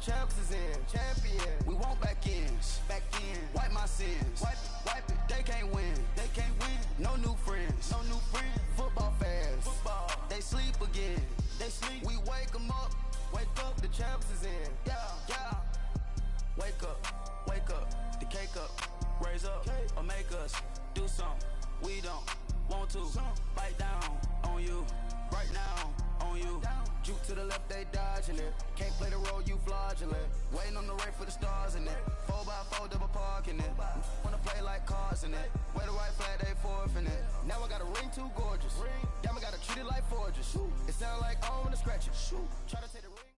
champs is in. Champion. We want back ends. Back in. Wipe my sins. Wipe it. They can't win. They can't win. No new friends. No new friends. Football fans. Football. They sleep again. They sleep. We wake them up. Wake up. The champs is in. Yeah. Yeah. Wake up. Wake up. The cake up. Raise up. Or make us do something. We don't want to. Bite down on you. Right now. On you. Juke to the left, they dodging it. Can't play the role, you fraudulent. Waiting on the right for the stars in it. 4x4 double parking it. Wanna play like cars in it. Wear the white flag, they forfeiting it. Now I got a ring too gorgeous. Damn, I gotta treat it like forges. It sound like I wanna scratch it. Try to take the ring.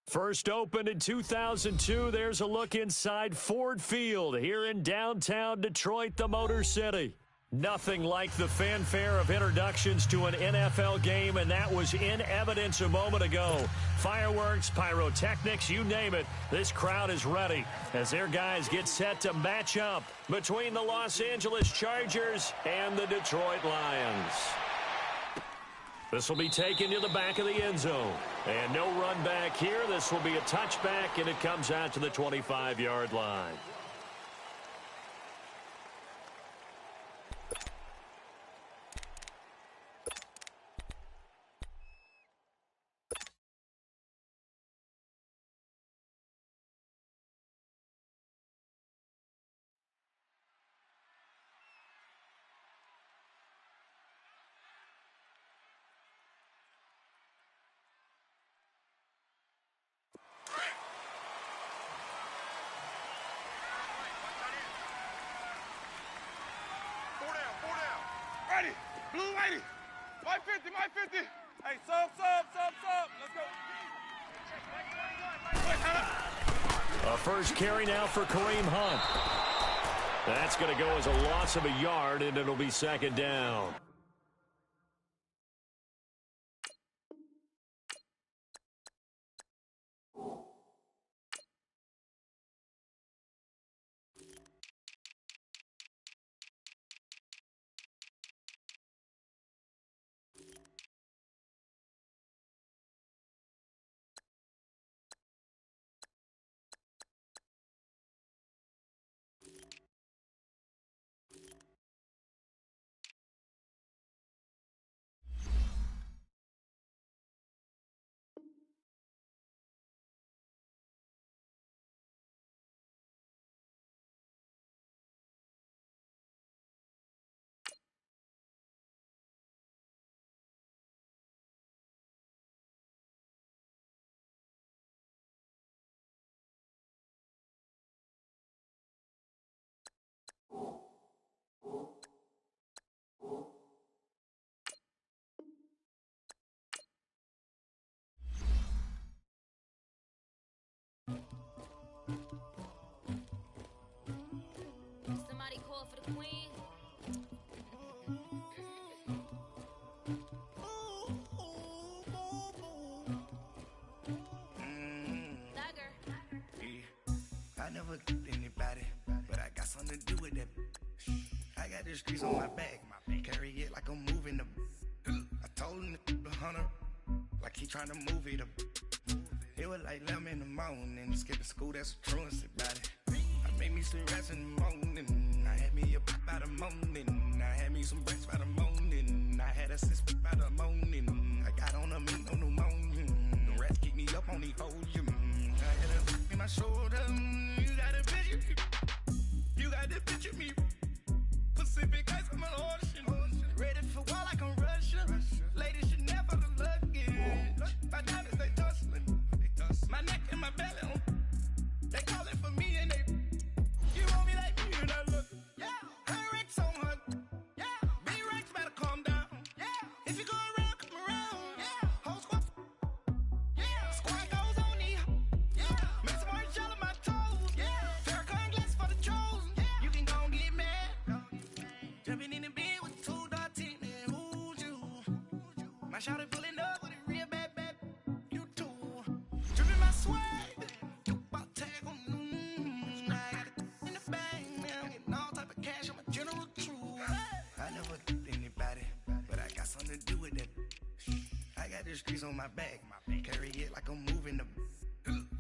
First opened in 2002. There's a look inside Ford Field here in downtown Detroit, the Motor City. Nothing like the fanfare of introductions to an NFL game, and that was in evidence a moment ago. Fireworks, pyrotechnics, you name it. This crowd is ready as their guys get set to match up between the Los Angeles Chargers and the Detroit Lions. This will be taken to the back of the end zone. And no run back here. This will be a touchback, and it comes out to the 25-yard line. Blue 80. My 50, my 50. Hey, sub. Let's go. A first carry now for Kareem Hunt. That's going to go as a loss of a yard, and it'll be second down. Somebody call for the queen. I never killed anybody, but I got something to do with that. I got the streets on my back, carry it like I'm moving the. I told him the hunter, like he trying to move it up. It was like 11 in the morning, skipping school, that's a truancy about it. I made me some rats in the morning, I had me a pop by the morning, I had me some breaks by the morning, I had a sis by the morning, I got on a meat on the morning, the rats keep me up on the podium, I had a in my shoulder, you got a picture, you got the picture me, Pacific ice, I'm an ocean, ready for war like I'm Russia, ladies should never look luggage, my diamonds they tussling, my neck and my belly on, they call it for me and they, you want me like me and I look, yeah, her Rex on her, yeah, B-Rex better calm down, yeah, if you go around, come around, yeah, whole squad, yeah, squad goes on the, yeah, make some orange gel on my toes, yeah, Farrakhan glass for the chosen, yeah, you can go and get mad, jumping in the bed with 2 dark teeth, man, who's you, my shawty pulling up with a real bad, you too, dripping my swag, you about tag on, I got it in the bag, man, I'm getting all type of cash, I'm a general true, I never killed anybody, but I got something to do with that, I got the streets on my back, carry it like I'm moving the,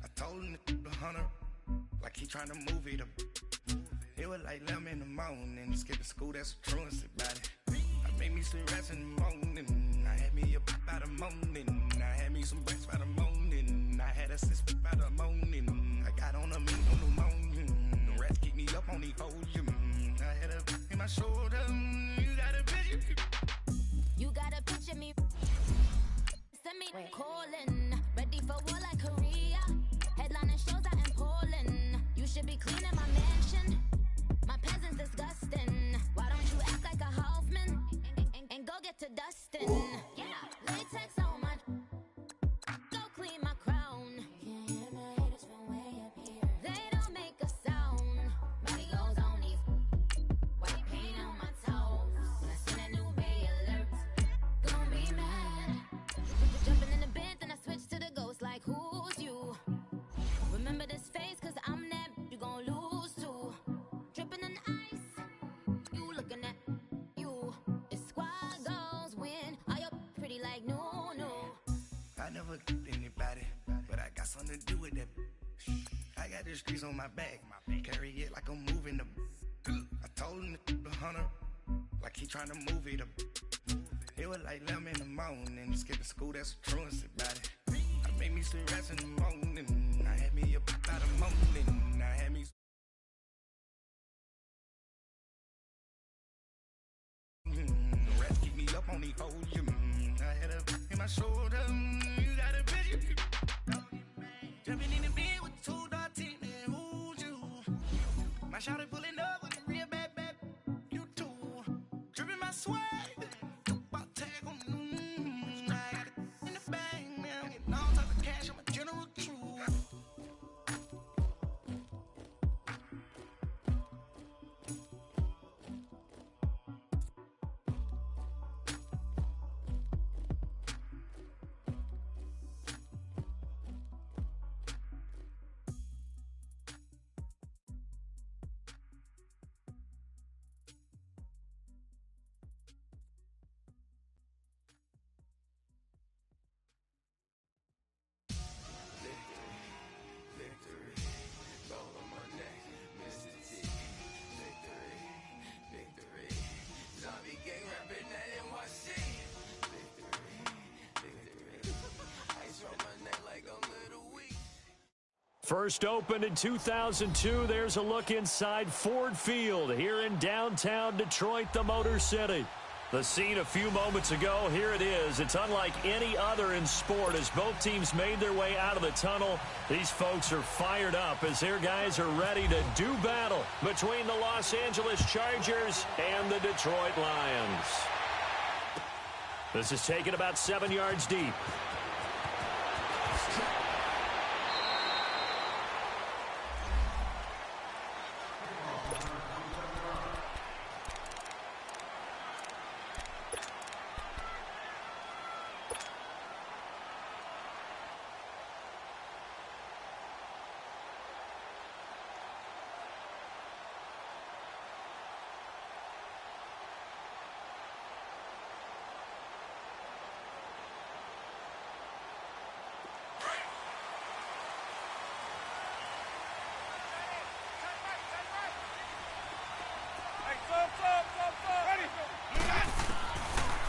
I told him he trying to move it up. It was like 11 in the morning, skipping school, that's a truancy about it. I made me some rest in the morning, I had me a pop by the morning, I had me some breaks by the morning, I had a six by the morning, I got on a meat on the morning, the rats keep me up on the podium, I had a in my shoulder, you got a picture. You got a picture me. Send me calling, ready for war like Korea. Headlining shows out in Poland. You should be cleaning my mansion. My peasants disgusting. Why don't you act like a Hoffman and go get to dustin'? Yeah, latex on my. Go clean my crown. Can't hear my haters from way up here. They don't make a sound. Body goes on these. White paint on my toes. When I send a new Bay alert, gon' be mad. Jumping in the bed, then I switch to the ghost like who's you? Remember this face, cause I'm that you gon' lose to. Dripping in ice, you looking at you. It's squad goals win. Are you pretty like no? I never anybody, but I got something to do with that. I got the streets on my back, carry it like I'm moving the. I told him the hunter, like he trying to move it up. It was like 11 in the morning, skipping school, that's a truancy about it. I made me some rest in the morning, I had me a pop by the morning, I had me. The rats keep me up on the podium, I had a in my shoulder, you got a picture. Jumping in the bed with 2 dark teeth, man, who's you? My shawty pulling up with a real bad, you too. Dripping my swag, about tag on the I got it in the bag, man, I'm getting all type of cash, I'm a general true. First opened in 2002, there's a look inside Ford Field here in downtown Detroit, the Motor City. The scene a few moments ago, here it is. It's unlike any other in sport as both teams made their way out of the tunnel. These folks are fired up as their guys are ready to do battle between the Los Angeles Chargers and the Detroit Lions. This is taken about 7 yards deep.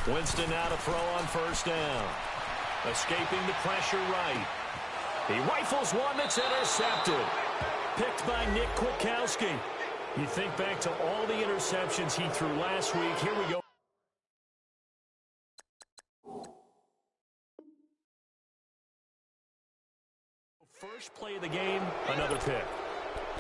Winston now to throw on first down. Escaping the pressure right. He rifles one that's intercepted. Picked by Nick Kwiatkowski. You think back to all the interceptions he threw last week. Here we go. First play of the game, another pick.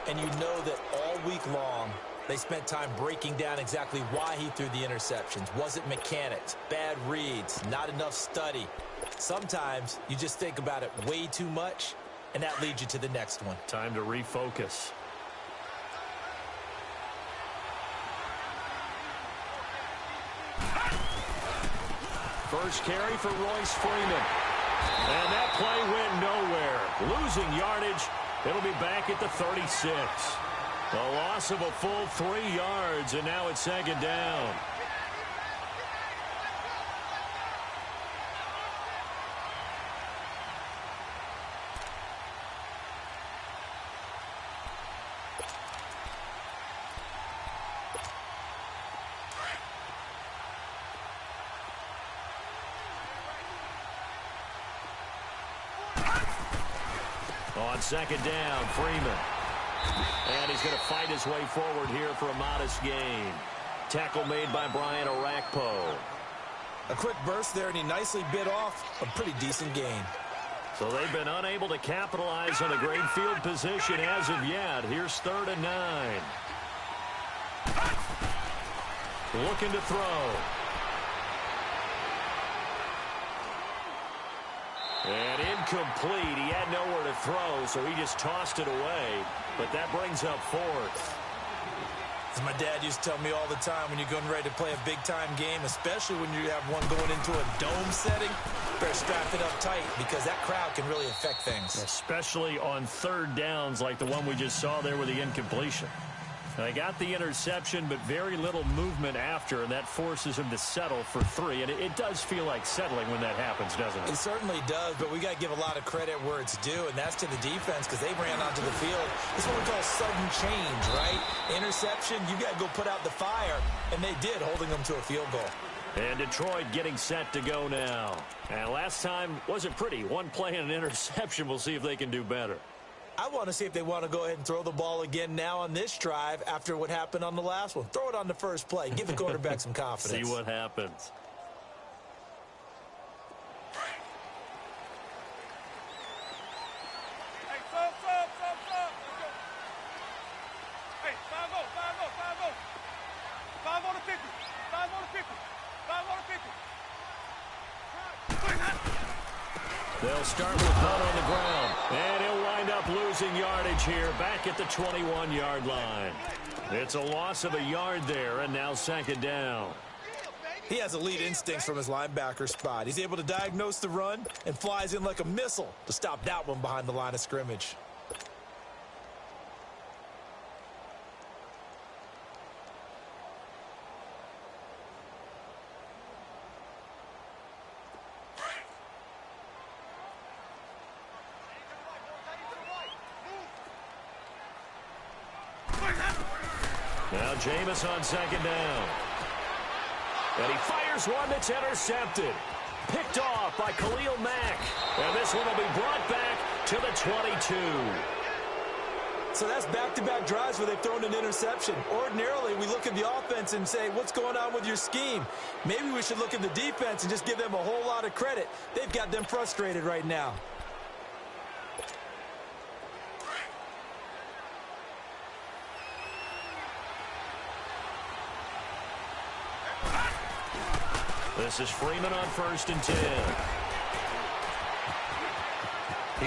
And you know that all week long, they spent time breaking down exactly why he threw the interceptions. Was it mechanics, bad reads, not enough study? Sometimes you just think about it way too much, and that leads you to the next one. Time to refocus. First carry for Royce Freeman. And that play went nowhere. Losing yardage. It'll be back at the 36. A loss of a full 3 yards, and now it's second down. On second down, Freeman. And he's going to fight his way forward here for a modest gain. Tackle made by Brian Orakpo. A quick burst there, and he nicely bit off a pretty decent gain. So they've been unable to capitalize on a great field position as of yet. Here's 3rd and 9. Looking to throw. And incomplete. He had nowhere to throw, so he just tossed it away. But that brings up 4th. As my dad used to tell me all the time, when you're going ready to play a big-time game, especially when you have one going into a dome setting, better strap it up tight because that crowd can really affect things. Especially on 3rd downs like the one we just saw there with the incompletion. They got the interception, but very little movement after, and that forces him to settle for 3. And it does feel like settling when that happens, doesn't it? It certainly does, but we got to give a lot of credit where it's due, and that's to the defense because they ran onto the field. It's what we call sudden change, right? Interception, you got to go put out the fire, and they did, holding them to a field goal. And Detroit getting set to go now. And last time wasn't pretty. One play and an interception. We'll see if they can do better. I want to see if they want to go ahead and throw the ball again now on this drive after what happened on the last one. Throw it on the first play. Give the quarterback some confidence. See what happens. Hey, sub. Hey, 5-0. 5-0 to 50. 5-0 to 50. 5-0 to 50. They'll start with one on the ground. And he'll wind up losing yardage here back at the 21-yard line. It's a loss of a yard there, and now 2nd down. He has elite instincts from his linebacker spot. He's able to diagnose the run and flies in like a missile to stop that one behind the line of scrimmage. Now Jameis on 2nd down. And he fires one that's intercepted. Picked off by Khalil Mack. And this one will be brought back to the 22. So that's back-to-back drives where they've thrown an interception. Ordinarily, we look at the offense and say, what's going on with your scheme? Maybe we should look at the defense and just give them a whole lot of credit. They've got them frustrated right now. This is Freeman on 1st and 10.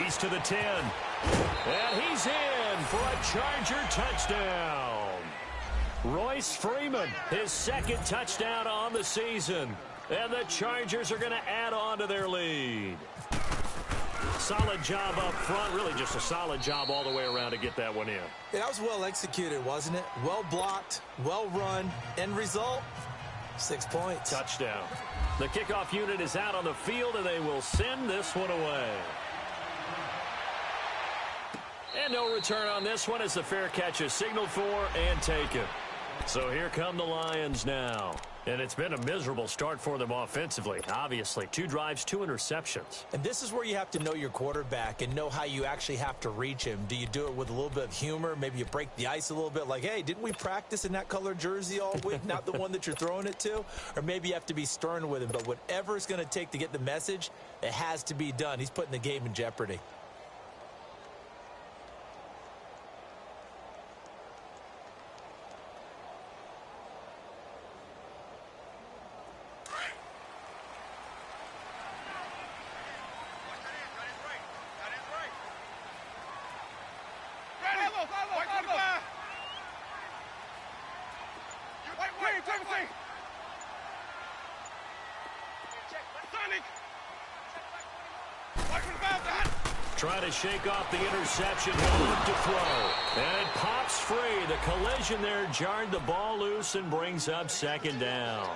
He's to the 10. And he's in for a Charger touchdown. Royce Freeman, his 2nd touchdown on the season. And the Chargers are going to add on to their lead. Solid job up front. Really just a solid job all the way around to get that one in. That was well executed, wasn't it? Well blocked, well run. End result, 6 points. Touchdown. The kickoff unit is out on the field, and they will send this one away. And no return on this one as the fair catch is signaled for and taken. So here come the Lions now. And it's been a miserable start for them offensively. Obviously, 2 drives, 2 interceptions. And this is where you have to know your quarterback and know how you actually have to reach him. Do you do it with a little bit of humor? Maybe you break the ice a little bit like, hey, didn't we practice in that color jersey all week? Not the one that you're throwing it to? Or maybe you have to be stern with him. But whatever it's going to take to get the message, it has to be done. He's putting the game in jeopardy. Trying to shake off the interception. He'll look to throw. And it pops free. The collision there jarred the ball loose and brings up 2nd down.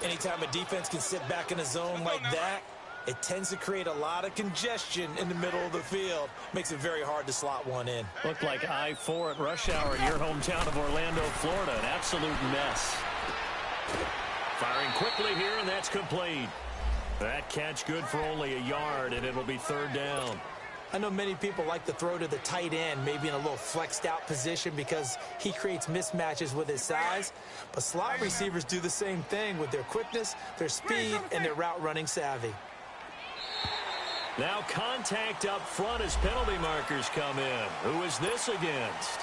Anytime a defense can sit back in a zone like that, it tends to create a lot of congestion in the middle of the field. Makes it very hard to slot one in. Looked like I-4 at rush hour in your hometown of Orlando, Florida. An absolute mess. Firing quickly here, and that's complete. That catch good for only a yard, and it'll be 3rd down. I know many people like to throw to the tight end, maybe in a little flexed out position because he creates mismatches with his size. But slot receivers do the same thing with their quickness, their speed, and their route running savvy. Now contact up front as penalty markers come in. Who is this against?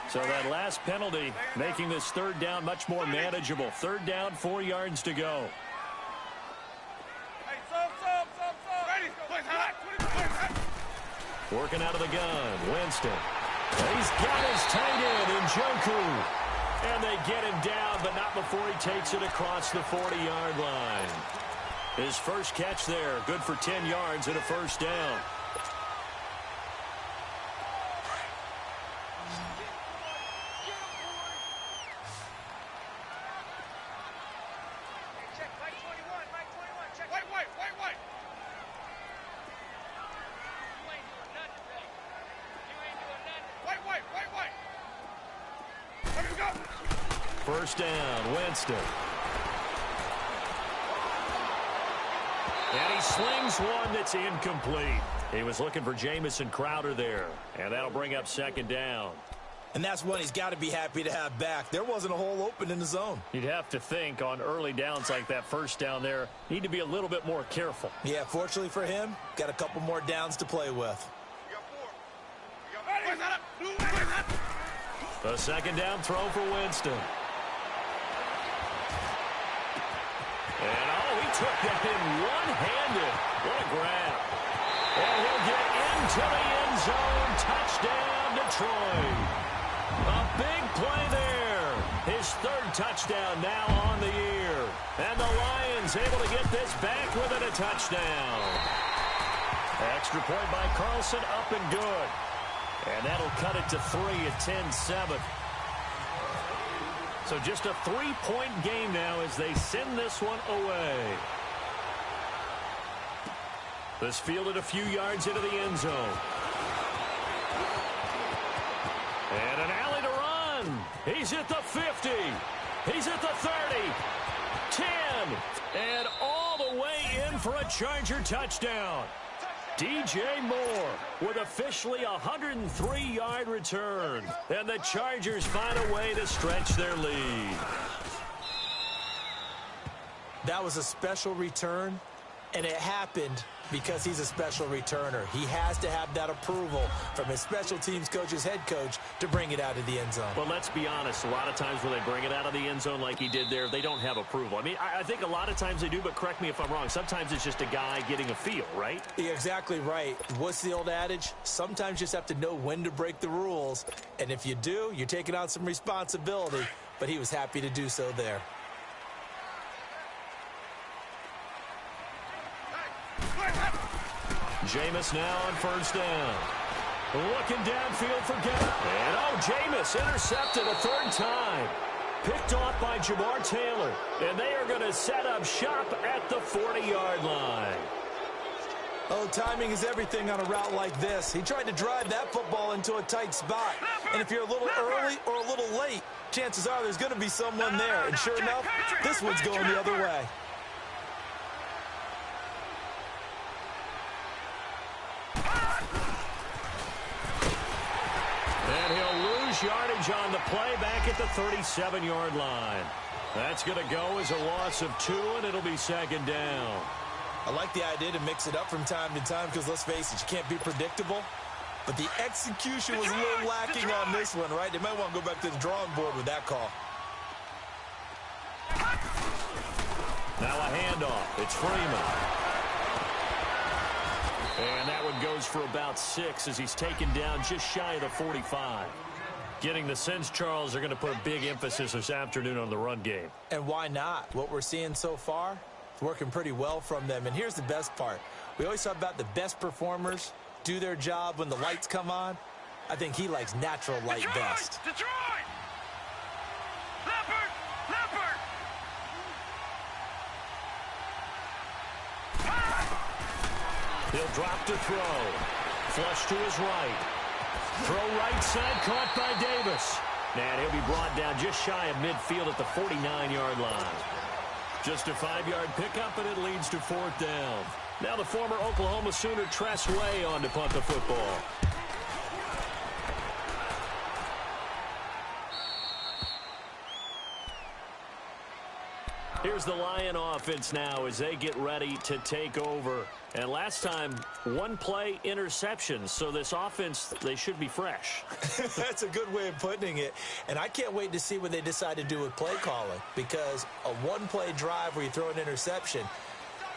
So that last penalty making this third down much more manageable. Third down, 4 yards to go. Working out of the gun, Winston. He's got his tight end in Njoku. And they get him down, but not before he takes it across the 40-yard line. His first catch there, good for 10 yards and a first down. First down, Winston. And he slings one that's incomplete. He was looking for Jamison Crowder there, and that'll bring up second down. And that's one he's got to be happy to have back. There wasn't a hole open in the zone. You'd have to think on early downs like that first down there, need to be a little bit more careful. Yeah, fortunately for him, got a couple more downs to play with. The second down throw for Winston. And, he took that in one-handed. What a grab. And he'll get into the end zone. Touchdown, Detroit. A big play there. His third touchdown now on the year. And the Lions able to get this back within a touchdown. Extra point by Carlson, up and good. And that'll cut it to 3 at 10-7. So just a 3-point game now as they send this one away. This fielded a few yards into the end zone. And an alley to run. He's at the 50. He's at the 30. 10. And all the way in for a Charger touchdown. DJ Moore with officially a 103-yard return. And the Chargers find a way to stretch their lead. That was a special return, and it happened because he's a special returner. He has to have that approval from his special teams coach, his head coach, to bring it out of the end zone. Well, let's be honest. A lot of times when they bring it out of the end zone like he did there, they don't have approval. I mean, I think a lot of times they do, but correct me if I'm wrong. Sometimes it's just a guy getting a feel, right? You're exactly right. What's the old adage? Sometimes you just have to know when to break the rules. And if you do, you're taking on some responsibility. But he was happy to do so there. Jameis now on first down. Looking downfield for Gap. And, Jameis intercepted a third time. Picked off by Jamar Taylor. And they are going to set up shop at the 40-yard line. Oh, timing is everything on a route like this. He tried to drive that football into a tight spot. And if you're a little early or a little late, chances are there's going to be someone there. And sure enough, this one's going the other way. And he'll lose yardage on the play back at the 37-yard line. That's going to go as a loss of 2, and it'll be second down. I like the idea to mix it up from time to time because, let's face it, you can't be predictable. But the execution was a little lacking on this one, right? They might want to go back to the drawing board with that call. Now a handoff. It's Freeman. And that one goes for about 6 as he's taken down just shy of the 45. Getting the sense, Charles, they're going to put a big emphasis this afternoon on the run game. And why not? What we're seeing so far is working pretty well from them. And here's the best part. We always talk about the best performers do their job when the lights come on. I think he likes natural light best. Detroit! Leopard! Leopard! He'll drop to throw. Flush to his right. Throw right side, caught by Davis. And he'll be brought down just shy of midfield at the 49-yard line. Just a 5-yard pickup, and it leads to 4th down. Now the former Oklahoma Sooner Tress Way on to punt the football. Here's the Lion offense now as they get ready to take over. And last time, 1-play interception. So this offense, they should be fresh. That's a good way of putting it. And I can't wait to see what they decide to do with play calling. Because a 1-play drive where you throw an interception,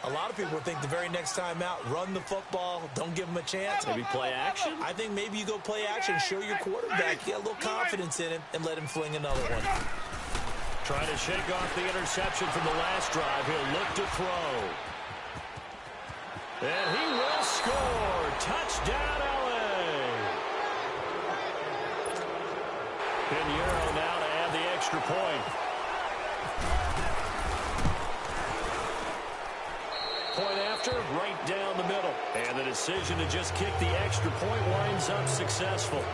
a lot of people think the very next time out, run the football, don't give them a chance. Maybe play action? I think maybe you go play action, show your quarterback, get a little confidence in him, and let him fling another one. Trying to shake off the interception from the last drive. He'll look to throw. And he will score. Touchdown, L.A. Pinheiro now to add the extra point. Point after, right down the middle. And the decision to just kick the extra point winds up successful.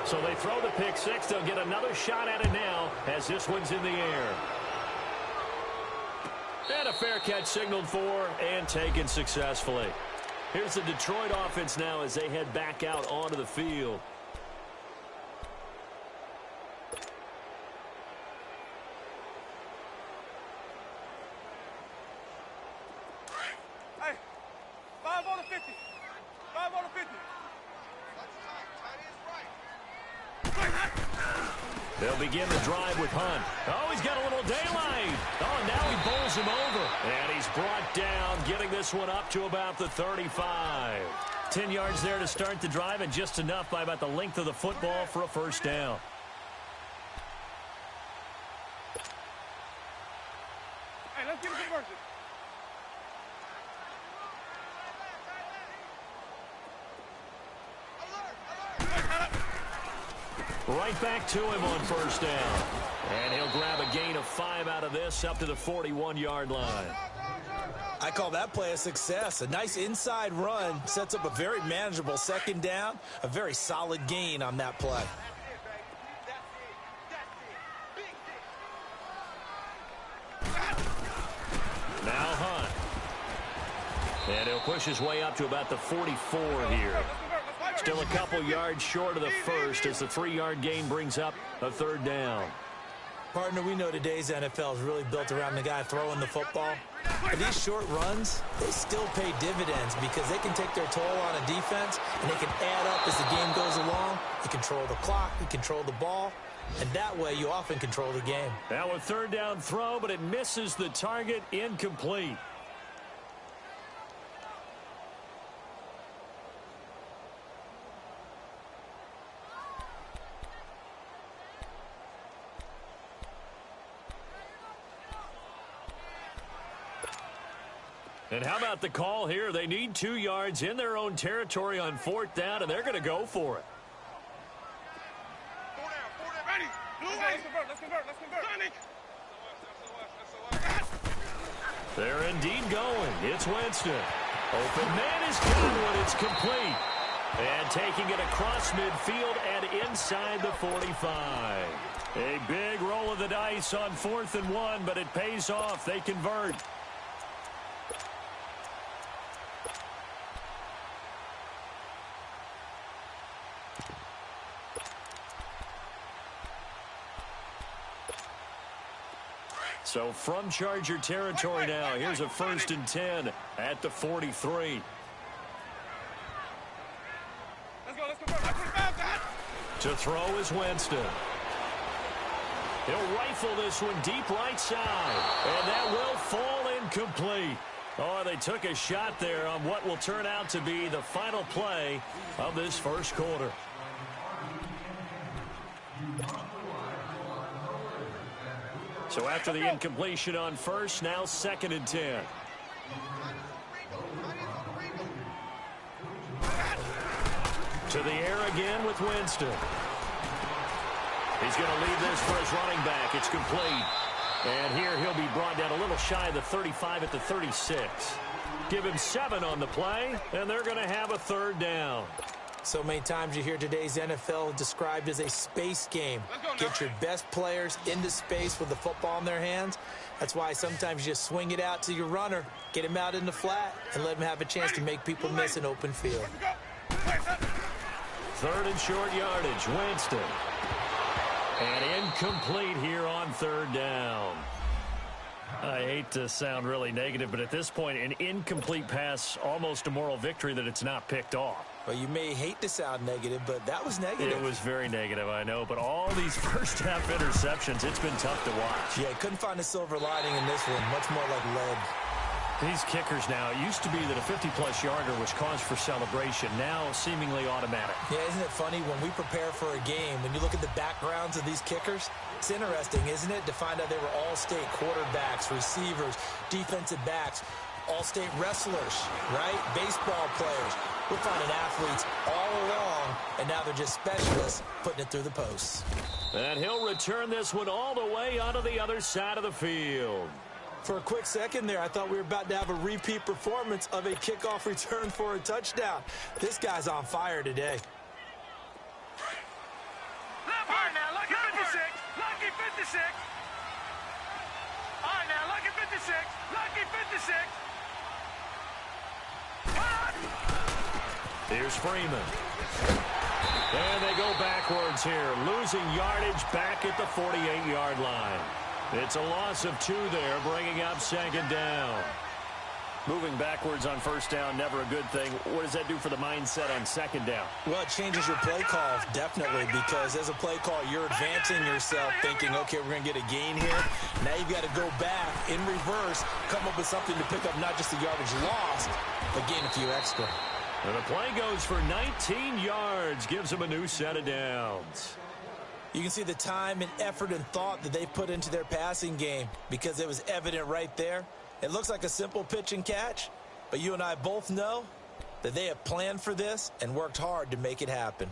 So they throw the pick six. They'll get another shot at it now as this one's in the air. And a fair catch signaled for and taken successfully. Here's the Detroit offense now as they head back out onto the field. Hey, 5 on the 50. 5 on the 50. They'll begin the drive with Hunt. Oh, he's got a little daylight. Oh, now he bowls him over. And he's brought down, getting this one up to about the 35. 10 yards there to start the drive, and just enough by about the length of the football for a first down. Hey, let's get a conversion. Right back to him on first down. And he'll grab a gain of 5 out of this up to the 41-yard line. I call that play a success. A nice inside run sets up a very manageable second down. A very solid gain on that play. Now Hunt. And he'll push his way up to about the 44 here. Still a couple yards short of the first as the 3-yard gain brings up a third down. Partner, we know today's NFL is really built around the guy throwing the football. But these short runs, they still pay dividends because they can take their toll on a defense and they can add up as the game goes along. You control the clock, you control the ball, and that way you often control the game. Now a third down throw, but it misses the target, incomplete. And how about the call here? They need 2 yards in their own territory on 4th down, and they're going to go for it. 4 down, ready. Let's convert. They're indeed going. It's Winston. Open man is Godwin. It's complete. And taking it across midfield and inside the 45. A big roll of the dice on 4th and 1, but it pays off. They convert. So from Charger territory now, here's a 1st and 10 at the 43. Let's go, let's convert. To throw is Winston. He'll rifle this one deep right side, and that will fall incomplete. Oh, they took a shot there on what will turn out to be the final play of this first quarter. So after the incompletion on first, now 2nd and 10. To the air again with Winston. He's going to leave this for his running back. It's complete. And here he'll be brought down a little shy of the 35 at the 36. Give him 7 on the play, and they're going to have a third down. So many times you hear today's NFL described as a space game. Get your best players into space with the football in their hands. That's why sometimes you just swing it out to your runner, get him out in the flat, and let him have a chance to make people miss an open field. 3rd and short yardage, Winston. And incomplete here on 3rd down. I hate to sound really negative, but at this point, an incomplete pass, almost a moral victory that it's not picked off. Well, you may hate to sound negative, but that was negative. It was very negative, I know. But all these first-half interceptions, it's been tough to watch. Yeah, couldn't find a silver lining in this one. Much more like lead. These kickers now, it used to be that a 50-plus yarder was cause for celebration. Now, seemingly automatic. Yeah, isn't it funny? When we prepare for a game, when you look at the backgrounds of these kickers, it's interesting, isn't it, to find out they were all-state quarterbacks, receivers, defensive backs, all-state wrestlers, right? Baseball players. We're finding athletes all along, and now they're just specialists putting it through the posts. And he'll return this one all the way onto the other side of the field. For a quick second there, I thought we were about to have a repeat performance of a kickoff return for a touchdown. This guy's on fire today. All right, now, lucky 56. Lucky 56. All right, now, lucky 56. Lucky 56. Here's Freeman. And they go backwards here, losing yardage back at the 48-yard line. It's a loss of 2 there, bringing up 2nd down. Moving backwards on 1st down, never a good thing. What does that do for the mindset on 2nd down? Well, it changes your play calls, definitely, because as a play call, you're advancing yourself, thinking, okay, we're going to get a gain here. Now you've got to go back in reverse, come up with something to pick up not just the yardage lost, but gain a few extra. And the play goes for 19 yards, gives them a new set of downs. You can see the time and effort and thought that they put into their passing game because it was evident right there. It looks like a simple pitch and catch, but you and I both know that they have planned for this and worked hard to make it happen.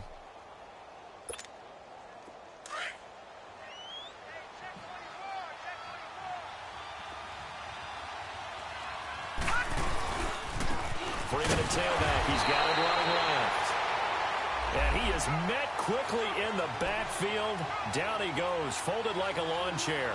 Freeman at tailback. He's got it running left. And he is met quickly in the backfield. Down he goes, folded like a lawn chair.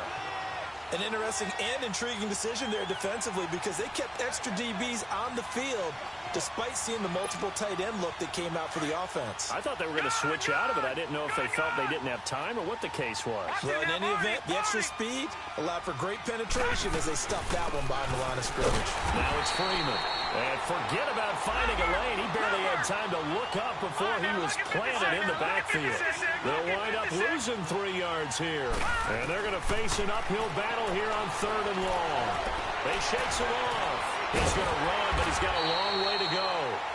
An interesting and intriguing decision there defensively because they kept extra DBs on the field despite seeing the multiple tight end look that came out for the offense. I thought they were going to switch out of it. I didn't know if they felt they didn't have time or what the case was. Well, in any event, the extra speed allowed for great penetration as they stuffed that one behind the line of scrimmage. Now it's Freeman. And forget about finding a lane. He barely had time to look up before he was planted in the backfield. They'll wind up losing 3 yards here. And they're going to face an uphill battle here on 3rd and long. They shakes it off. He's going to run, but he's got a long way to go.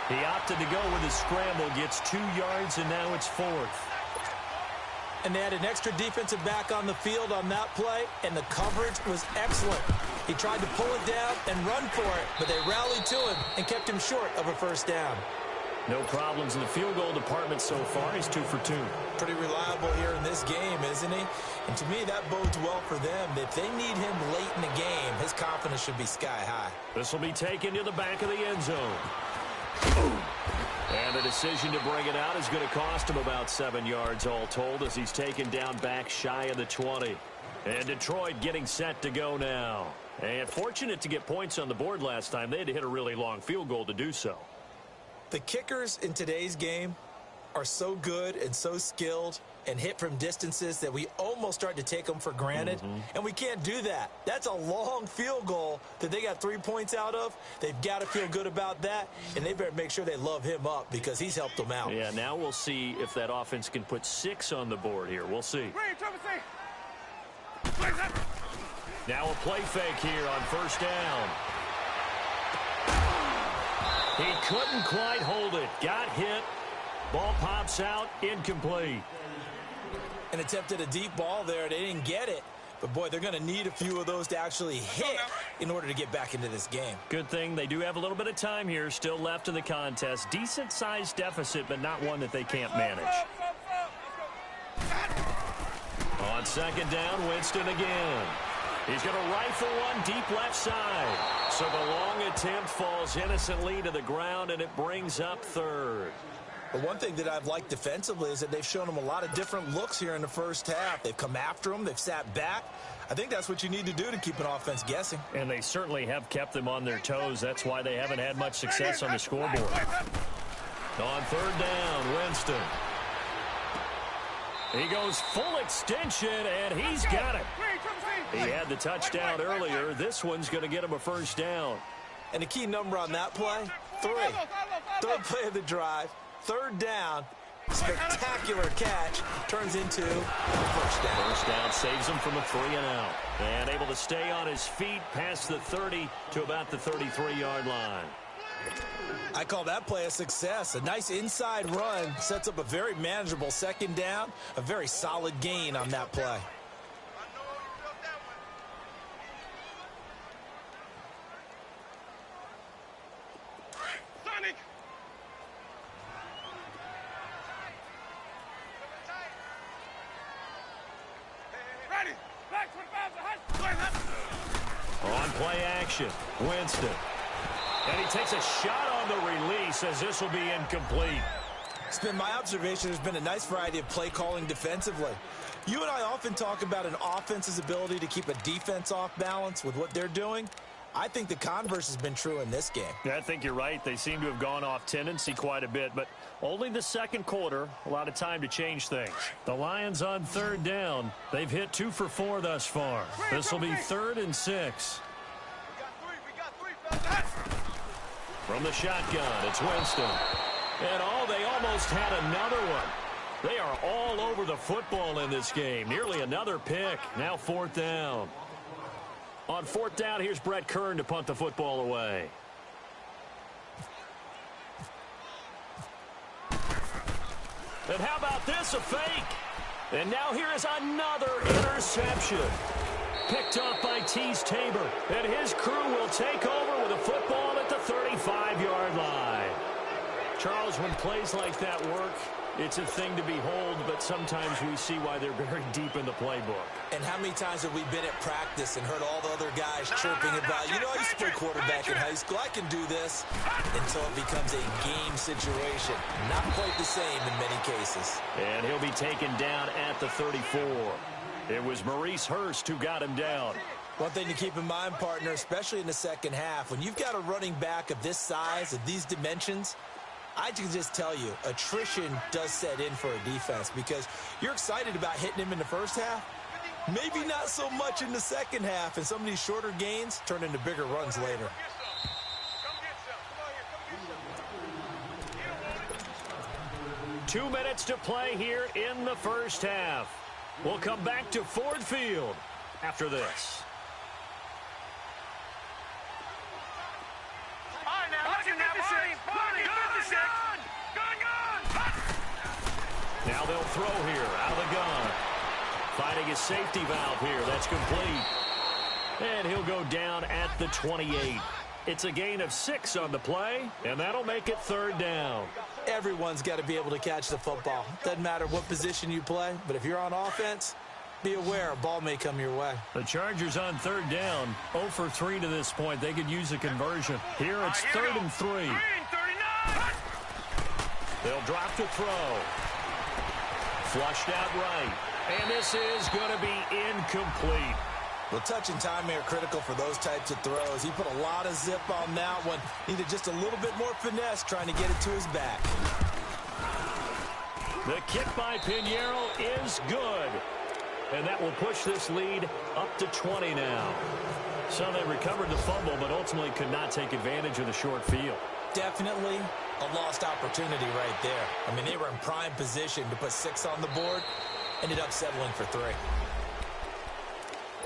He opted to go with his scramble, gets 2 yards, and now it's 4th. And they had an extra defensive back on the field on that play, and the coverage was excellent. He tried to pull it down and run for it, but they rallied to him and kept him short of a 1st down. No problems in the field goal department so far. He's 2 for 2. Pretty reliable here in this game, isn't he? And to me, that bodes well for them. If they need him late in the game, his confidence should be sky high. This will be taken to the back of the end zone. And the decision to bring it out is going to cost him about 7 yards all told as he's taken down back shy of the 20. And Detroit getting set to go now. And fortunate to get points on the board last time. They had to hit a really long field goal to do so. The kickers in today's game are so good and so skilled and hit from distances that we almost start to take them for granted. And we can't do that. That's a long field goal that they got 3 points out of. They've got to feel good about that, and they better make sure they love him up because he's helped them out. Yeah, now we'll see if that offense can put 6 on the board here. We'll see. Now a play fake here on 1st down. He couldn't quite hold it. Got hit. Ball pops out. Incomplete. And attempted a deep ball there. They didn't get it. But, boy, they're going to need a few of those to actually hit in order to get back into this game. Good thing they do have a little bit of time here still left in the contest. Decent-sized deficit, but not one that they can't manage. On 2nd down, Winston again. He's going to rifle one deep left side. So the long attempt falls innocently to the ground, and it brings up 3rd. But one thing that I've liked defensively is that they've shown them a lot of different looks here in the first half. They've come after them. They've sat back. I think that's what you need to do to keep an offense guessing. And they certainly have kept them on their toes. That's why they haven't had much success on the scoreboard. On third down, Winston. He goes full extension, and he's got it. He had the touchdown earlier. This one's going to get him a first down. And the key number on that play, 3. Third play of the drive, third down, spectacular catch, turns into a first down. First down saves him from a 3-and-out. And able to stay on his feet past the 30 to about the 33-yard line. I call that play a success. A nice inside run sets up a very manageable second down, a very solid gain on that play. On play action, Winston. And he takes a shot on the release as this will be incomplete. It's been my observation there's been a nice variety of play calling defensively. You and I often talk about an offense's ability to keep a defense off balance with what they're doing. I think the converse has been true in this game. Yeah, I think you're right. They seem to have gone off tendency quite a bit, but only the second quarter, a lot of time to change things. The Lions on third down. They've hit 2 for 4 thus far. This will be 3rd and 6. From the shotgun, it's Winston. And they almost had another one. They are all over the football in this game. Nearly another pick. Now 4th down. On 4th down, here's Brett Kern to punt the football away. And how about this, a fake? And now here is another interception. Picked off by Tease Tabor. And his crew will take over with a football at the 35-yard line. Charles, when plays like that work, it's a thing to behold, but sometimes we see why they're very deep in the playbook. And how many times have we been at practice and heard all the other guys chirping about, you know, I used to play quarterback in high school, I can do this, until it becomes a game situation. Not quite the same in many cases. And he'll be taken down at the 34. It was Maurice Hurst who got him down. One thing to keep in mind, partner, especially in the second half, when you've got a running back of this size, of these dimensions, I can just tell you, attrition does set in for a defense because you're excited about hitting him in the first half. Maybe not so much in the second half, and some of these shorter gains turn into bigger runs later. Two minutes to play here in the first half. We'll come back to Ford Field after this. Now they'll throw here out of the gun. Finding his safety valve here. That's complete. And he'll go down at the 28. It's a gain of 6 on the play, and that'll make it 3rd down. Everyone's got to be able to catch the football. Doesn't matter what position you play, but if you're on offense, be aware a ball may come your way. The Chargers on 3rd down, 0 for 3 to this point. They could use a conversion. Here it's 3rd and 3. They'll drop to throw. Flushed out right. And this is going to be incomplete. Well, touch and time are critical for those types of throws. He put a lot of zip on that one. Needed just a little bit more finesse trying to get it to his back. The kick by Pinheiro is good. And that will push this lead up to 20 now. So they recovered the fumble, but ultimately could not take advantage of the short field. Definitely a lost opportunity right there. I mean, they were in prime position to put 6 on the board. Ended up settling for 3.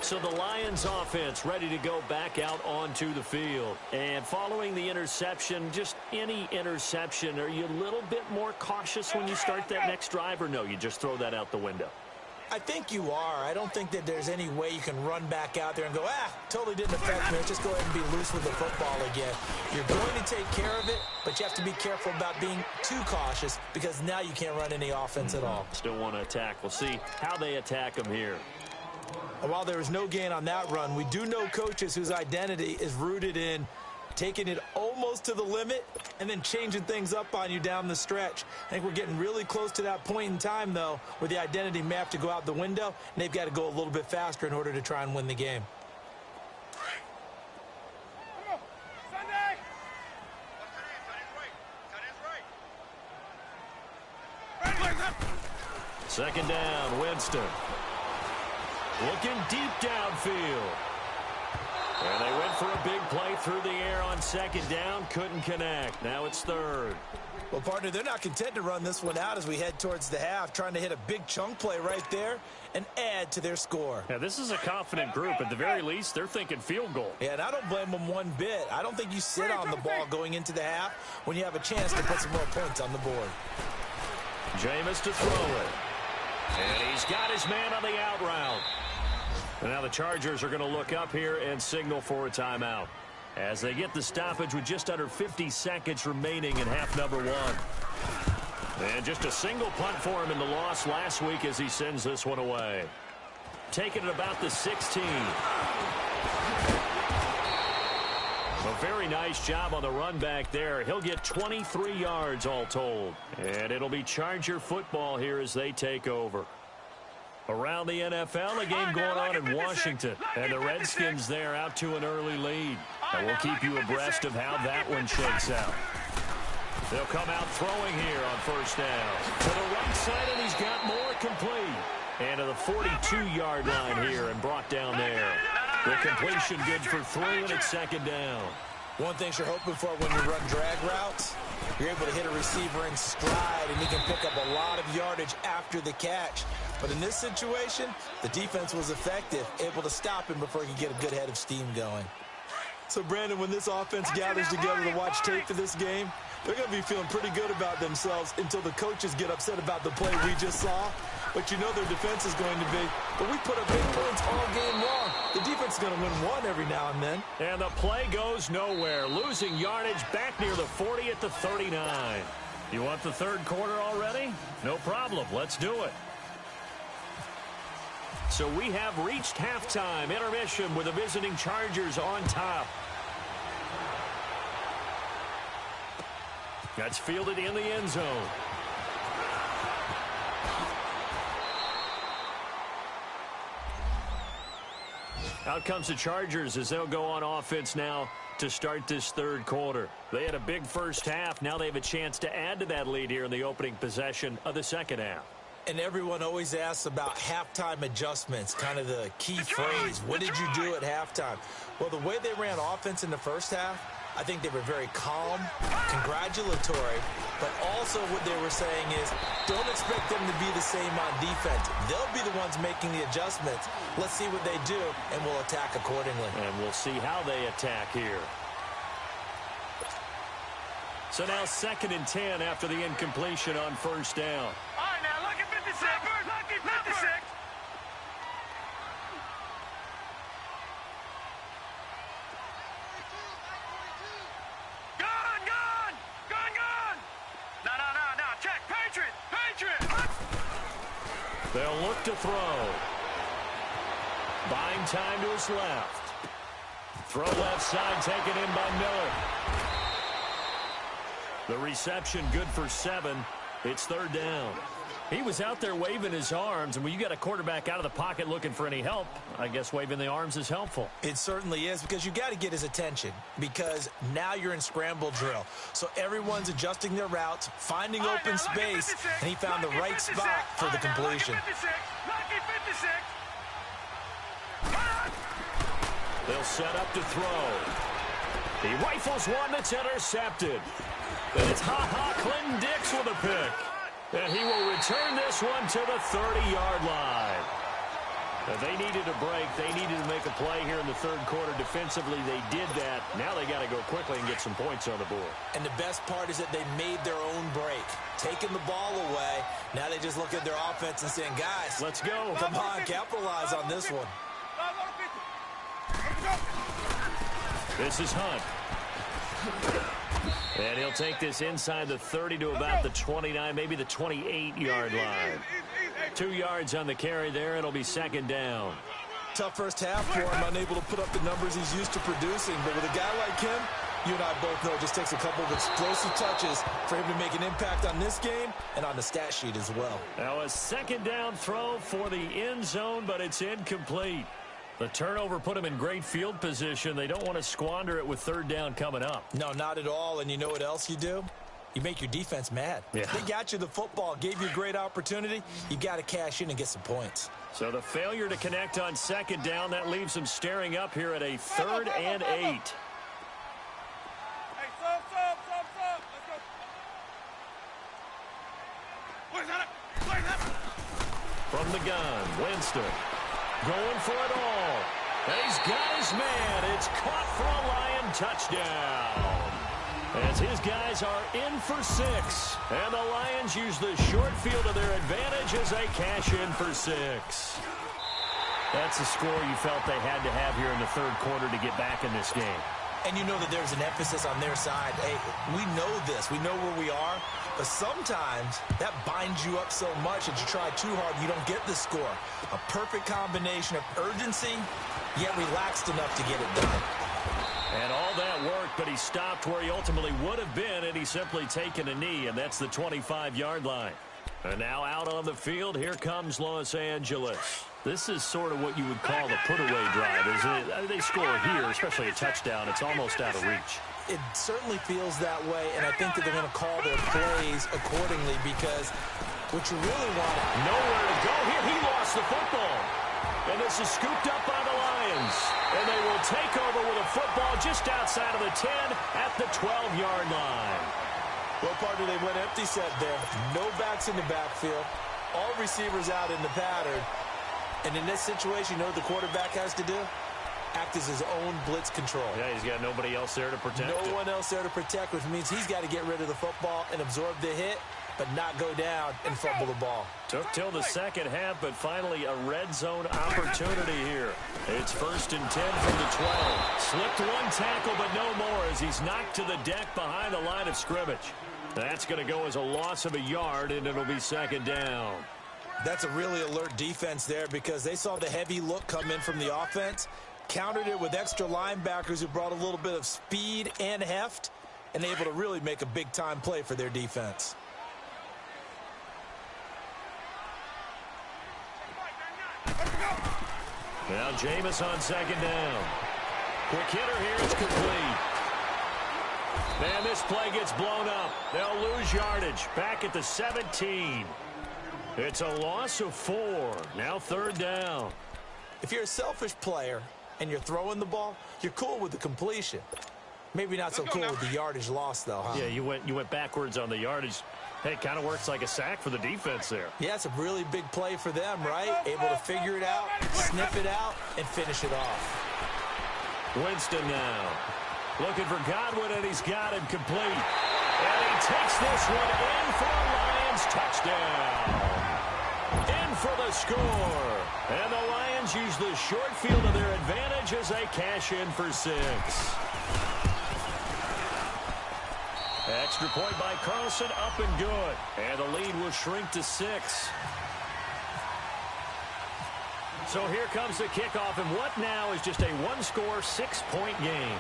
So the Lions offense ready to go back out onto the field. And following the interception, just any interception, are you a little bit more cautious when you start that next drive, or no, you just throw that out the window? I think you are. I don't think that there's any way you can run back out there and go, totally didn't affect me. Just go ahead and be loose with the football again. You're going to take care of it, but you have to be careful about being too cautious because now you can't run any offense at all. Still want to attack. We'll see how they attack them here. And while there was no gain on that run, we do know coaches whose identity is rooted in taking it almost to the limit and then changing things up on you down the stretch. I think we're getting really close to that point in time, though, where the identity may have to go out the window, and they've got to go a little bit faster in order to try and win the game. Second down, Winston. Looking deep downfield. And they went for a big play through the air on second down. Couldn't connect. Now it's third. Well, partner, they're not content to run this one out as we head towards the half, trying to hit a big chunk play right there and add to their score. Yeah, this is a confident group. At the very least, they're thinking field goal. Yeah, and I don't blame them one bit. I don't think you sit on the ball going into the half when you have a chance to put some more points on the board. Jameis to throw it. And he's got his man on the out route. And now the Chargers are going to look up here and signal for a timeout as they get the stoppage with just under 50 seconds remaining in half number one. And just a single punt for him in the loss last week as he sends this one away. Taking it about the 16. A very nice job on the run back there. He'll get 23 yards all told. And it'll be Charger football here as they take over. Around the NFL, a game going on in Washington. And the Redskins there out to an early lead. And we'll keep you abreast of how that one shakes out. They'll come out throwing here on first down. To the right side, and he's got more complete. And to the 42-yard line here and brought down there. The completion good for 3, and it's second down. One thing you're hoping for when you run drag routes, you're able to hit a receiver in stride, and he can pick up a lot of yardage after the catch. But in this situation, the defense was effective, able to stop him before he could get a good head of steam going. So, Brandon, when this offense gathers together to watch tape for this game, they're going to be feeling pretty good about themselves until the coaches get upset about the play we just saw. But you know their defense is going to be, but we put up big points all game long. The defense is going to win one every now and then. And the play goes nowhere. Losing yardage back near the 40 at the 39. You want the third quarter already? No problem. Let's do it. So we have reached halftime. Intermission with the visiting Chargers on top. That's fielded in the end zone. Out comes the Chargers as they'll go on offense now to start this third quarter. They had a big first half. Now they have a chance to add to that lead here in the opening possession of the second half. And everyone always asks about halftime adjustments, kind of the key phrase. What did you do at halftime? Well, the way they ran offense in the first half, I think they were very calm, congratulatory, but also what they were saying is don't expect them to be the same on defense. They'll be the ones making the adjustments. Let's see what they do, and we'll attack accordingly. And we'll see how they attack here. So now 2nd and 10 after the incompletion on first down. All right, now look at 56. Lucky 56. No. Check. Patriot. They'll look to throw. Buying time to his left. Throw left side taken in by Miller. The reception good for 7. It's third down. He was out there waving his arms, and when you got a quarterback out of the pocket looking for any help, I guess waving the arms is helpful. It certainly is, because you got to get his attention, because now you're in scramble drill. So everyone's adjusting their routes, finding open space, and he found the right spot for the completion. Lucky 56. They'll set up to throw. He rifles one that's intercepted. And it's Clinton Dix with a pick. And he will return this one to the 30-yard line. They needed a break. They needed to make a play here in the third quarter. Defensively, they did that. Now they got to go quickly and get some points on the board. And the best part is that they made their own break. Taking the ball away. Now they just look at their offense and saying, guys, let's go. Come on, capitalize on this one. This is Hunt. And he'll take this inside the 30 to about the 29, maybe the 28-yard line. 2 yards on the carry there. It'll be second down. Tough first half for him, unable to put up the numbers he's used to producing. But with a guy like him, You and I both know it just takes a couple of explosive touches for him to make an impact on this game and on the stat sheet as well. Now a second down throw for the end zone, but it's incomplete. The turnover put him in great field position. They don't want to squander it with third down coming up. No, not at all. And you know what else you do? You make your defense mad. Yeah. They got you the football, gave you a great opportunity. You got to cash in and get some points. So the failure to connect on second down, that leaves them staring up here at a 3rd and 8. Hey, stop. Let's go. Where's that? From the gun, Winston going for it all. He's got his man. It's caught for a Lion touchdown. As his guys are in for 6. And the Lions use the short field to their advantage as they cash in for 6. That's the score you felt they had to have here in the third quarter to get back in this game. And you know that there's an emphasis on their side. Hey, we know this. We know where we are. But sometimes that binds you up so much that you try too hard, you don't get the score. A perfect combination of urgency, yet relaxed enough to get it done. And all that worked, but he stopped where he ultimately would have been, and he's simply taken a knee, and that's the 25-yard line. And now out on the field, here comes Los Angeles. This is sort of what you would call the put-away drive. They score here, especially a touchdown. It's almost out of reach. It certainly feels that way, and I think that they're going to call their plays accordingly because what you really want... Nowhere to go here. He lost the football. And this is scooped up by the Lions. And they will take over with a football just outside of the 10 at the 12-yard line. Well, partner, they went empty set there. No backs in the backfield. All receivers out in the pattern. And in this situation, you know what the quarterback has to do? Act as his own blitz control. Yeah, he's got nobody else there to protect No one else there to protect, which means he's got to get rid of the football and absorb the hit, but not go down and fumble the ball. Took till the second half, but finally a red zone opportunity here. It's 1st and 10 from the 12. Slipped one tackle, but no more as he's knocked to the deck behind the line of scrimmage. That's going to go as a loss of a yard, and it'll be second down. That's a really alert defense there because they saw the heavy look come in from the offense, countered it with extra linebackers who brought a little bit of speed and heft, and able to really make a big-time play for their defense. Now Jameis on second down. Quick hitter here, it's complete. And this play gets blown up. They'll lose yardage. Back at the 17. It's a loss of 4. Now 3rd down. If you're a selfish player and you're throwing the ball, you're cool with the completion. Maybe not so cool with the yardage loss, though, huh? Yeah, you went backwards on the yardage. Hey, it kind of works like a sack for the defense there. Yeah, it's a really big play for them, right? Able to figure it out, sniff it out, and finish it off. Winston now. Looking for Godwin, and he's got him complete. And he takes this one in for a Lions touchdown. In for the score. And the Lions use the short field to their advantage as they cash in for 6. Extra point by Carlson, up and good. And the lead will shrink to 6. So here comes the kickoff, and what now is just a one-score, 6-point game.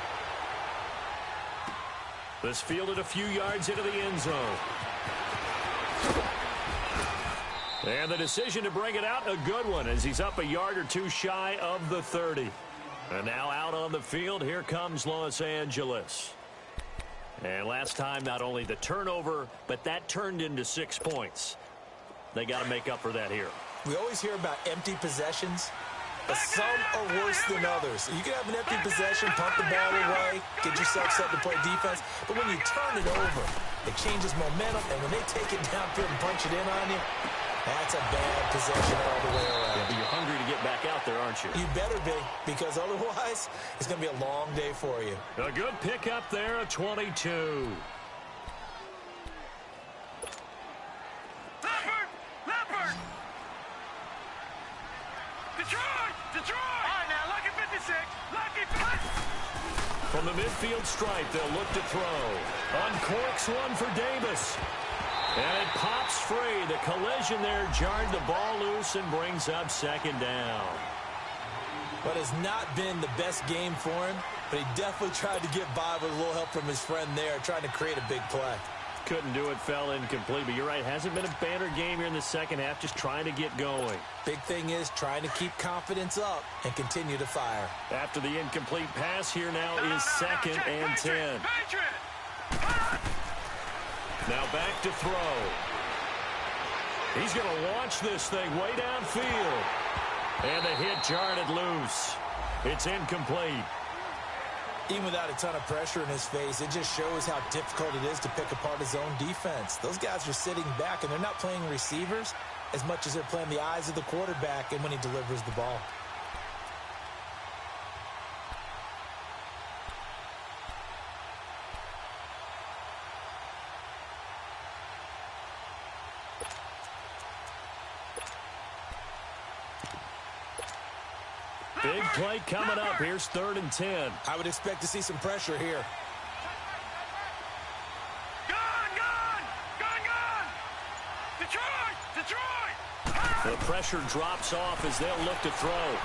This fielded a few yards into the end zone. And the decision to bring it out, a good one, as he's up a yard or two shy of the 30. And now out on the field, here comes Los Angeles. And last time, not only the turnover, but that turned into 6 points. They got to make up for that here. We always hear about empty possessions, but some are worse than others. You can have an empty possession, punt the ball away, get yourself set to play defense, but when you turn it over, it changes momentum, and when they take it downfield and punch it in on you, that's a bad possession all the way around. Yeah, but you're hungry to get back out there, aren't you? You better be, because otherwise, it's going to be a long day for you. A good pickup there, a 22. Leopard! Detroit! All right, now, lucky 56. Lucky 56. From the midfield stripe, they'll look to throw. Uncorks one for Davis. And it pops free. The collision there jarred the ball loose and brings up second down. But it's not been the best game for him. but he definitely tried to get by with a little help from his friend there, trying to create a big play. Couldn't do it, fell incomplete, but you're right, hasn't been a banner game here in the second half, just trying to get going. Big thing is trying to keep confidence up and continue to fire. After the incomplete pass, here now is second and 10. Now back to throw. He's going to launch this thing way downfield. And the hit jarred it loose. It's incomplete. Even without a ton of pressure in his face, it just shows how difficult it is to pick apart his own defense. Those guys are sitting back, and they're not playing receivers as much as they're playing the eyes of the quarterback and when he delivers the ball. Big play coming up. Here's 3rd and 10. I would expect to see some pressure here. Gone! Detroit! The pressure drops off as they'll look to throw.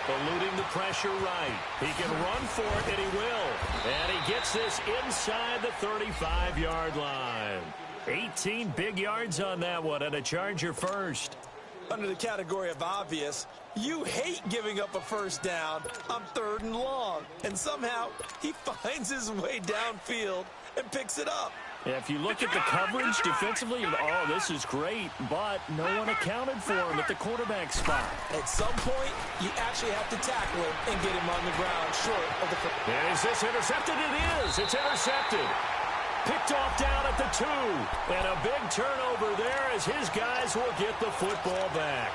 Eluding the pressure right. He can run for it, and he will. And he gets this inside the 35-yard line. 18 big yards on that one, and a Charger first. Under the category of obvious, you hate giving up a first down on 3rd and long. And somehow, he finds his way downfield and picks it up. Yeah, if you look at the coverage defensively, oh, this is great, but no one accounted for him at the quarterback spot. At some point, you actually have to tackle him and get him on the ground short of the... And is this intercepted? It is. It's intercepted. Picked off down at the 2. And a big turnover there as his guys will get the football back.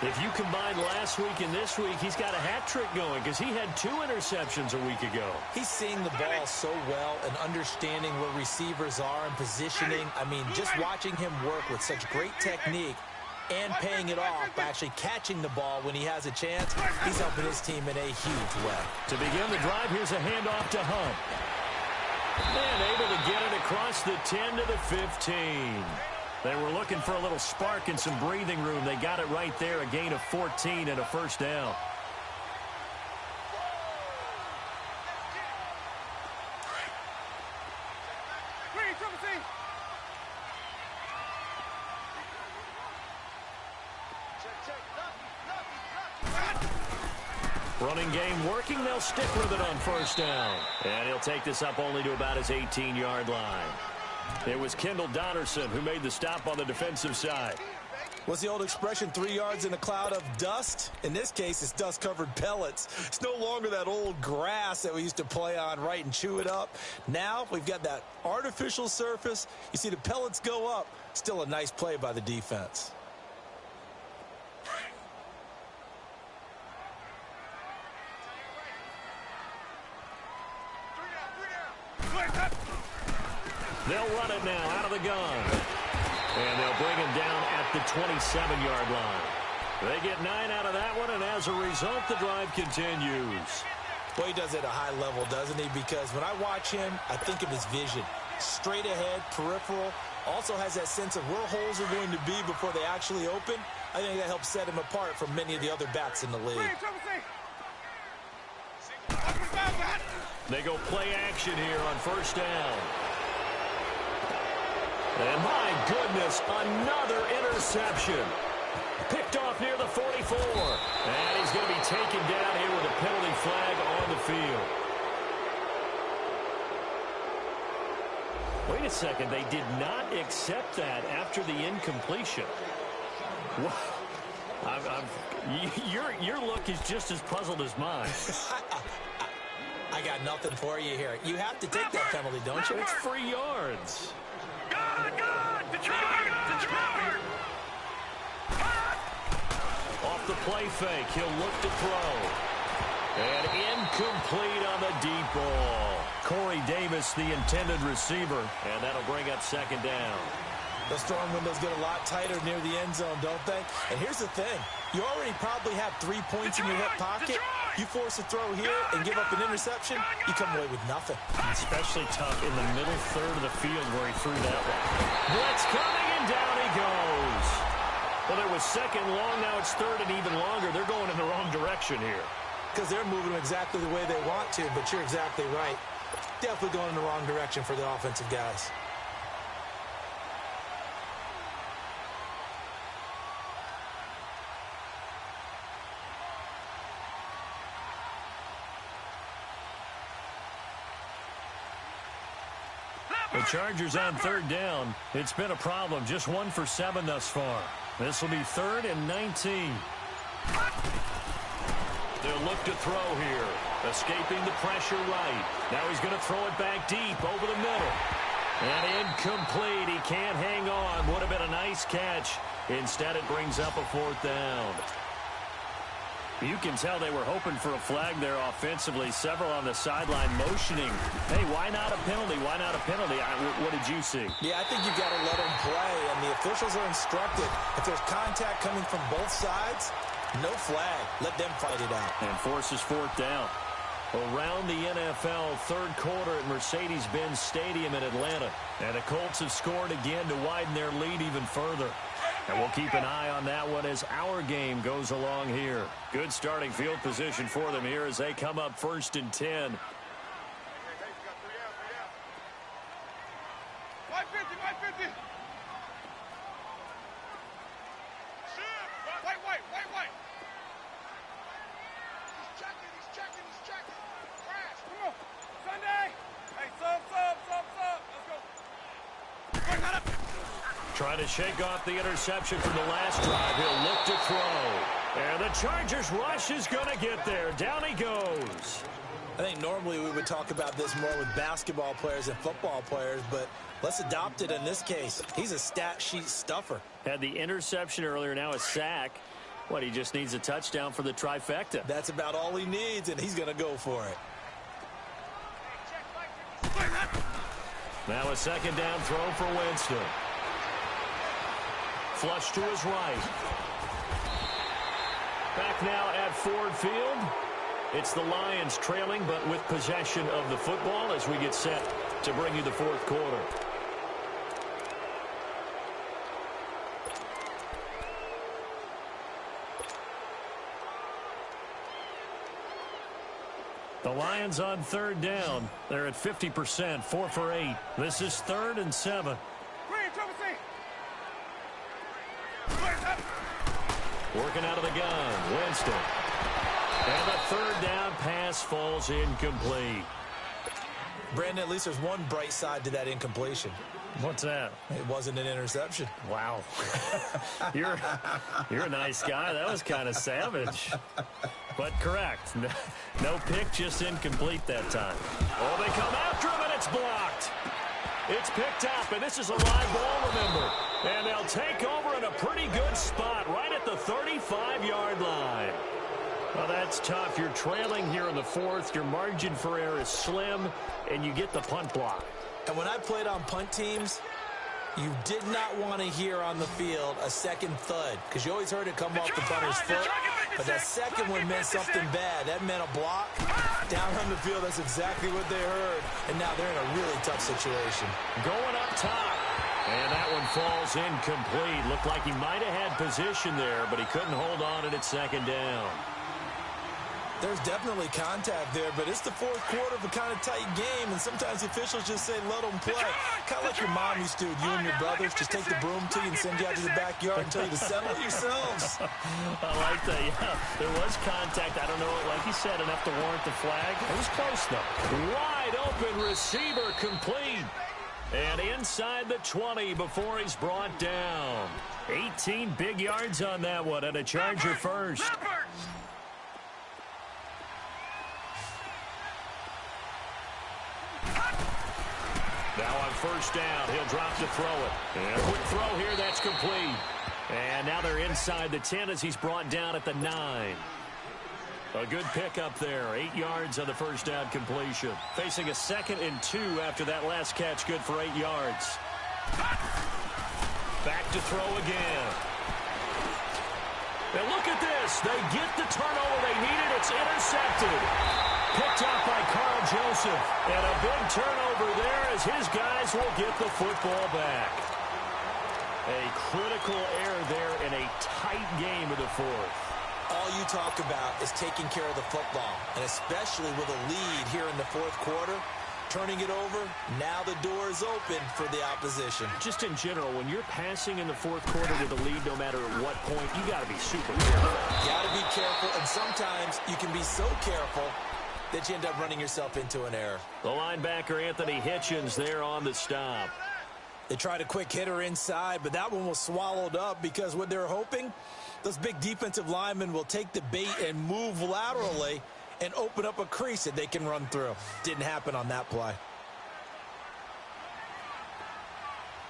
If you combine last week and this week, he's got a hat trick going because he had 2 interceptions a week ago. He's seeing the ball so well and understanding where receivers are and positioning. I mean, just watching him work with such great technique and paying it off by actually catching the ball when he has a chance, he's helping his team in a huge way. To begin the drive, here's a handoff to Hunt. And able to get it across the 10 to the 15. They were looking for a little spark and some breathing room. They got it right there, a gain of 14 and a first down. Running game working. They'll stick with it on first down. And he'll take this up only to about his 18-yard line. It was Kendall Donnerson who made the stop on the defensive side. What's the old expression, 3 yards in a cloud of dust? In this case, it's dust-covered pellets. It's no longer that old grass that we used to play on, right, and chew it up. Now we've got that artificial surface. You see the pellets go up. Still a nice play by the defense. They'll run it now out of the gun. And they'll bring him down at the 27-yard line. They get 9 out of that one, and as a result, the drive continues. Well, he does it at a high level, doesn't he? Because when I watch him, I think of his vision. Straight ahead, peripheral. Also has that sense of where holes are going to be before they actually open. I think that helps set him apart from many of the other backs in the league. They go play action here on first down. And my goodness, another interception. Picked off near the 44. And he's going to be taken down here with a penalty flag on the field. Wait a second, they did not accept that after the incompletion. Your look is just as puzzled as mine. I got nothing for you here. You have to take that penalty, don't you? It's 3 yards. Gone! Detroit! Off the play fake, he'll look to throw. And incomplete on the deep ball. Corey Davis, the intended receiver, and that'll bring up second down. Those throwing windows get a lot tighter near the end zone, don't they? And here's the thing. You already probably have 3 points in your hip pocket. You force a throw here and give up an interception, you come away with nothing. Especially tough in the middle third of the field where he threw that one. Blitz coming, and down he goes. Well, it was second long. Now it's third and even longer. They're going in the wrong direction here. because they're moving exactly the way they want to, but you're exactly right. Definitely going in the wrong direction for the offensive guys. The Chargers on third down. It's been a problem. Just 1 for 7 thus far. This will be 3rd and 19. They'll look to throw here. Escaping the pressure right. Now he's going to throw it back deep over the middle. And incomplete. He can't hang on. Would have been a nice catch. Instead, it brings up a 4th down. You can tell they were hoping for a flag there offensively. Several on the sideline motioning. Hey, why not a penalty? Why not a penalty? What did you see? Yeah, I think you've got to let them play, and the officials are instructed. If there's contact coming from both sides, no flag. Let them fight it out. And forces 4th down. Around the NFL, 3rd quarter at Mercedes-Benz Stadium in Atlanta. And the Colts have scored again to widen their lead even further. And we'll keep an eye on that one as our game goes along here. Good starting field position for them here as they come up 1st and 10. Trying to shake off the interception from the last drive. He'll look to throw. And the Chargers rush is going to get there. Down he goes. I think normally we would talk about this more with basketball players and football players, but let's adopt it in this case. He's a stat sheet stuffer. Had the interception earlier, now a sack. What, he just needs a touchdown for the trifecta. That's about all he needs, and he's going to go for it. Now a 2nd down throw for Winston. Flush to his right. Back now at Ford Field. It's the Lions trailing, but with possession of the football as we get set to bring you the 4th quarter. The Lions on 3rd down. They're at 50%, 4 for 8. This is 3rd and 7. Working out of the gun, Winston. And the 3rd down pass falls incomplete. Brandon, at least there's one bright side to that incompletion. What's that? It wasn't an interception. Wow. You're a nice guy. That was kind of savage. But correct. No pick, just incomplete that time. Oh, they come after him, and it's blocked. It's picked up, and this is a live ball, remember. And they'll take over in a pretty good spot right at the 35-yard line. Well, that's tough. You're trailing here in the 4th. Your margin for error is slim, and you get the punt block. And when I played on punt teams, you did not want to hear on the field a second thud, because you always heard it come off the punter's foot. But that second one meant something bad. That meant a block. Down on the field, that's exactly what they heard. And now they're in a really tough situation. Going up top. And that one falls incomplete. Looked like he might have had position there, but he couldn't hold on it at 2nd down. There's definitely contact there, but it's the 4th quarter of a kind of tight game, and sometimes the officials just say, let them play. Kind of like your mom used to do with you and your brothers. Just take the broom to you and send you out to the backyard and tell you to settle it yourselves. I like that, yeah. There was contact. I don't know, like you said, enough to warrant the flag. It was close, though. Wide open receiver complete. And inside the 20 before he's brought down. 18 big yards on that one, and a Charger first. Now on 1st down, he'll drop to throw it. And a quick throw here, that's complete. And now they're inside the 10 as he's brought down at the 9. A good pickup there. 8 yards on the 1st down completion. Facing a 2nd and 2 after that last catch, good for 8 yards. Back to throw again. And look at this. They get the turnover they needed. It's intercepted. Picked up by Carl Joseph. And a big turnover there as his guys will get the football back. A critical error there in a tight game of the 4th. all you talk about is taking care of the football, and especially with a lead here in the fourth quarter, turning it over, now the door is open for the opposition. Just in general, when you're passing in the fourth quarter with a lead, no matter at what point, you got to be super careful. Got to be careful, and sometimes you can be so careful that you end up running yourself into an error. The linebacker, Anthony Hitchens, there on the stop. They tried a quick hitter inside, but that one was swallowed up because what they're hoping, those big defensive linemen will take the bait and move laterally and open up a crease that they can run through. Didn't happen on that play.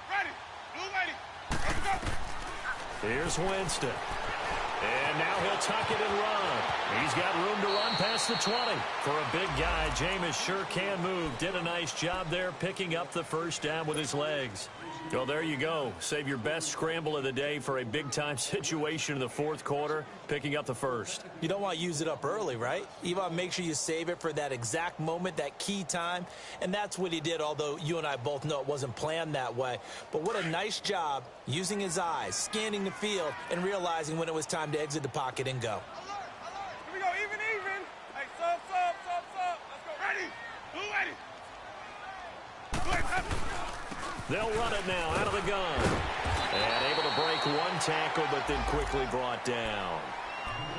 Ready. Blue lady. Let's go. Here's Winston. And now he'll tuck it and run. He's got room to run past the 20. For a big guy, Jameis sure can move. Did a nice job there picking up the first down with his legs. Well, there you go. Save your best scramble of the day for a big-time situation in the fourth quarter, picking up the first. You don't want to use it up early, right? You want to make sure you save it for that exact moment, that key time, and that's what he did, although you and I both know it wasn't planned that way. But what a nice job using his eyes, scanning the field, and realizing when it was time to exit the pocket and go. Here we go. Even. Hey, sub. Let's go. Ready. Blue lady. They'll run it now out of the gun. And able to break one tackle, but then quickly brought down.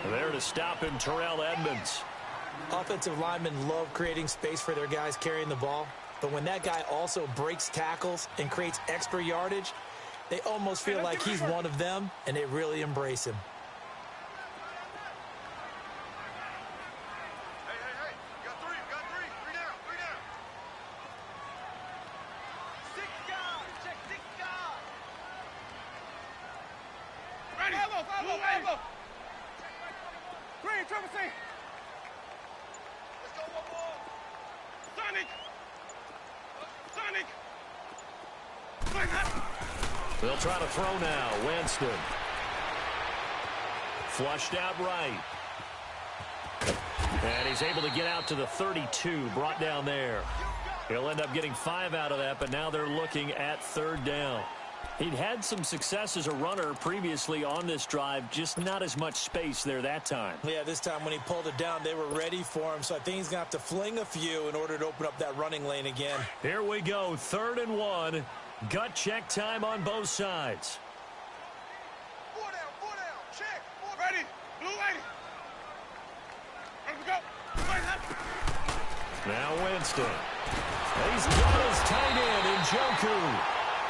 There to stop him, Terrell Edmonds. Offensive linemen love creating space for their guys carrying the ball, but when that guy also breaks tackles and creates extra yardage, they almost feel like he's one of them, and they really embrace him. Hey. Got three. Three down. Six guard. Check six guard. Ready. Elbow. Green, Trevor C. Let's go one more. Sonic. They'll try to throw now. Winston. Flushed out right. And he's able to get out to the 32, brought down there. He'll end up getting 5 out of that, but now they're looking at third down. He'd had some success as a runner previously on this drive, just not as much space there that time. Yeah, this time when he pulled it down, they were ready for him, so I think he's going to have to fling a few in order to open up that running lane again. Here we go, 3rd and 1. Gut check time on both sides. 4 down. Check. Ready. Blue lady. Let's go. Now Winston. He's got his tight end in Njoku.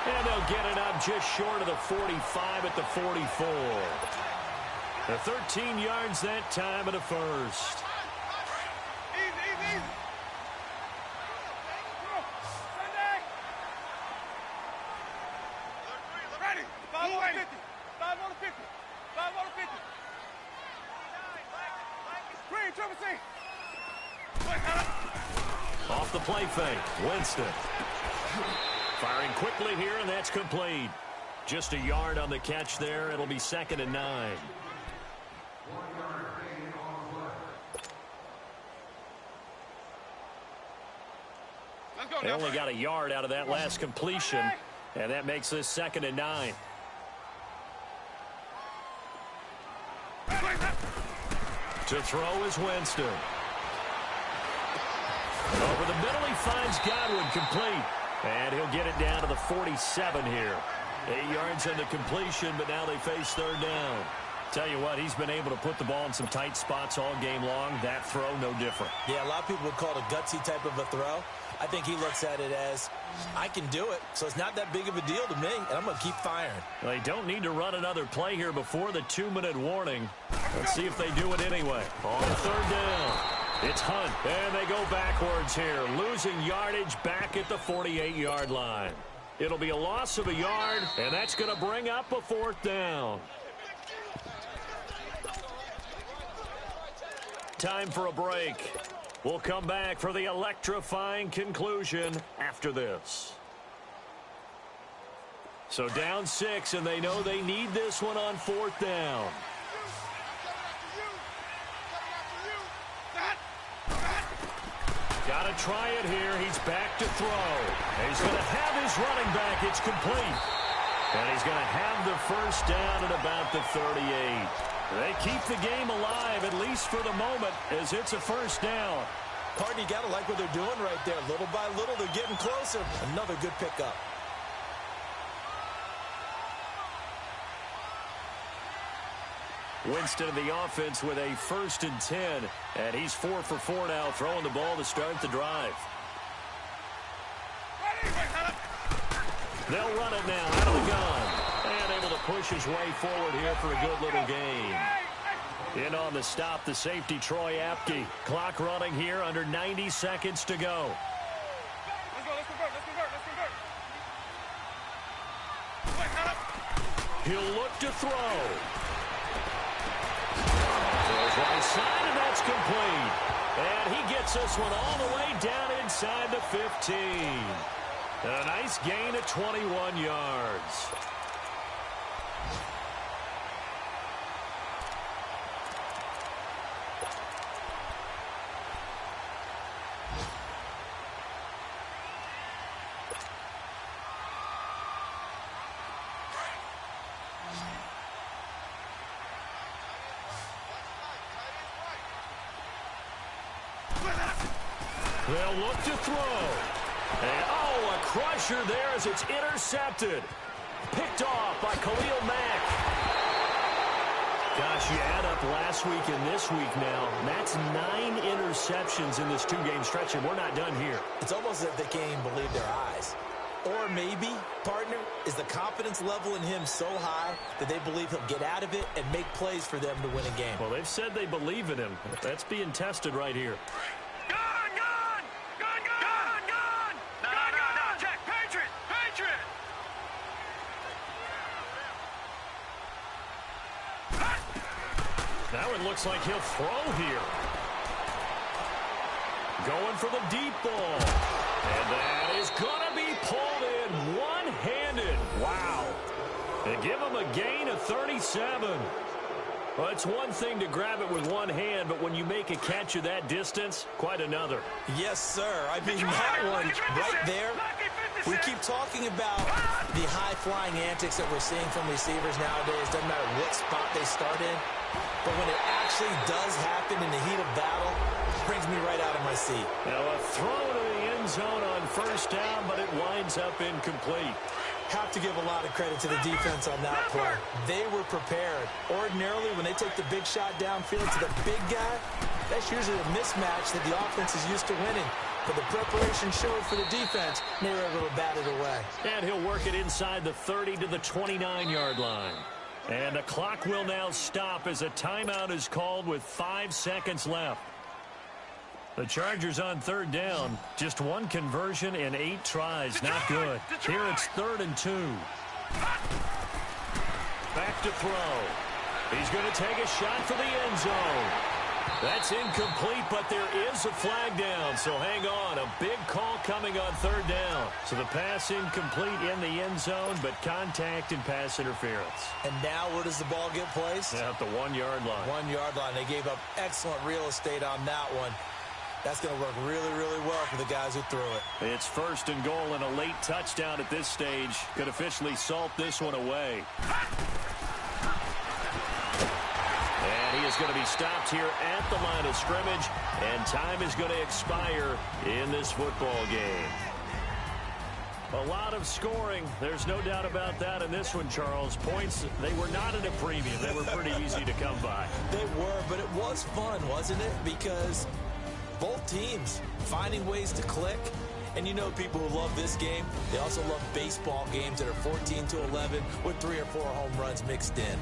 And they'll get it up just short of the 45 at the 44. The 13 yards that time of the first. Easy. Sunday. Ready. 5 on 50. 5 on 50. 5 on 50. Green, Trevor C. Off the play fake, Winston. Firing quickly here, and that's complete. Just a yard on the catch there. It'll be 2nd and 9. They only got a yard out of that last completion, and that makes this 2nd and 9. To throw is Winston. Over the middle, he finds Godwin, complete. And he'll get it down to the 47 here. 8 yards on the completion, but now they face third down. Tell you what, he's been able to put the ball in some tight spots all game long. That throw, no different. Yeah, a lot of people would call it a gutsy type of a throw. I think he looks at it as, I can do it, so it's not that big of a deal to me, and I'm going to keep firing. They don't need to run another play here before the 2-minute warning. Let's see if they do it anyway. On 3rd down. It's Hunt, and they go backwards here, losing yardage back at the 48-yard line. It'll be a loss of a yard, and that's going to bring up a 4th down. Time for a break. We'll come back for the electrifying conclusion after this. So down 6, and they know they need this one on 4th down. Got to try it here. He's back to throw. And he's going to have his running back. It's complete. And he's going to have the first down at about the 38. They keep the game alive, at least for the moment, as it's a first down. Partner, you got to like what they're doing right there. Little by little, they're getting closer. Another good pickup. Winston in the offense with a 1st and 10. And he's 4 for 4 now, throwing the ball to start the drive. They'll run it now out of the gun. And able to push his way forward here for a good little gain. In on the stop, the safety, Troy Apke. Clock running here, under 90 seconds to go. He'll look to throw. Throws right side, and that's complete. And he gets this one all the way down inside the 15. A nice gain of 21 yards. They'll look to throw. And, oh, a crusher there as it's intercepted. Picked off by Khalil Mack. Gosh, you add up last week and this week now. That's 9 interceptions in this 2-game stretch, and we're not done here. It's almost as if they can't even believe their eyes. Or maybe, partner, is the confidence level in him so high that they believe he'll get out of it and make plays for them to win a game. Well, they've said they believe in him. That's being tested right here. Now it looks like he'll throw here. Going for the deep ball. And that is going to be pulled in one-handed. Wow. And give him a gain of 37. Well, it's one thing to grab it with one hand, but when you make a catch of that distance, quite another. Yes, sir. I mean, that one right there. We keep talking about the high-flying antics that we're seeing from receivers nowadays. Doesn't matter what spot they start in. But when it actually does happen in the heat of battle, it brings me right out of my seat. Now a throw to the end zone on first down, but it winds up incomplete. Have to give a lot of credit to the defense on that play. They were prepared. Ordinarily, when they take the big shot downfield to the big guy, that's usually a mismatch that the offense is used to winning. But the preparation showed for the defense, and they were able to bat it away. And he'll work it inside the 30 to the 29-yard line. And the clock will now stop as a timeout is called with 5 seconds left. The Chargers on 3rd down. Just 1 conversion in 8 tries. Not good. Here it's 3rd and 2. Back to throw. He's going to take a shot for the end zone. That's incomplete, but there is a flag down, so hang on. A big call coming on 3rd down. So the pass incomplete in the end zone, but contact and pass interference. And now where does the ball get placed? At the 1-yard line. 1-yard line. They gave up excellent real estate on that one. That's going to work really, really well for the guys who threw it. It's 1st and goal and a late touchdown at this stage. Could officially salt this one away. And he is going to be stopped here at the line of scrimmage, and time is going to expire in this football game. A lot of scoring. There's no doubt about that in this one, Charles. Points, they were not at a premium. They were pretty easy to come by. They were, but it was fun, wasn't it? Because both teams finding ways to click. And you know people who love this game, they also love baseball games that are 14-11 with 3 or 4 home runs mixed in.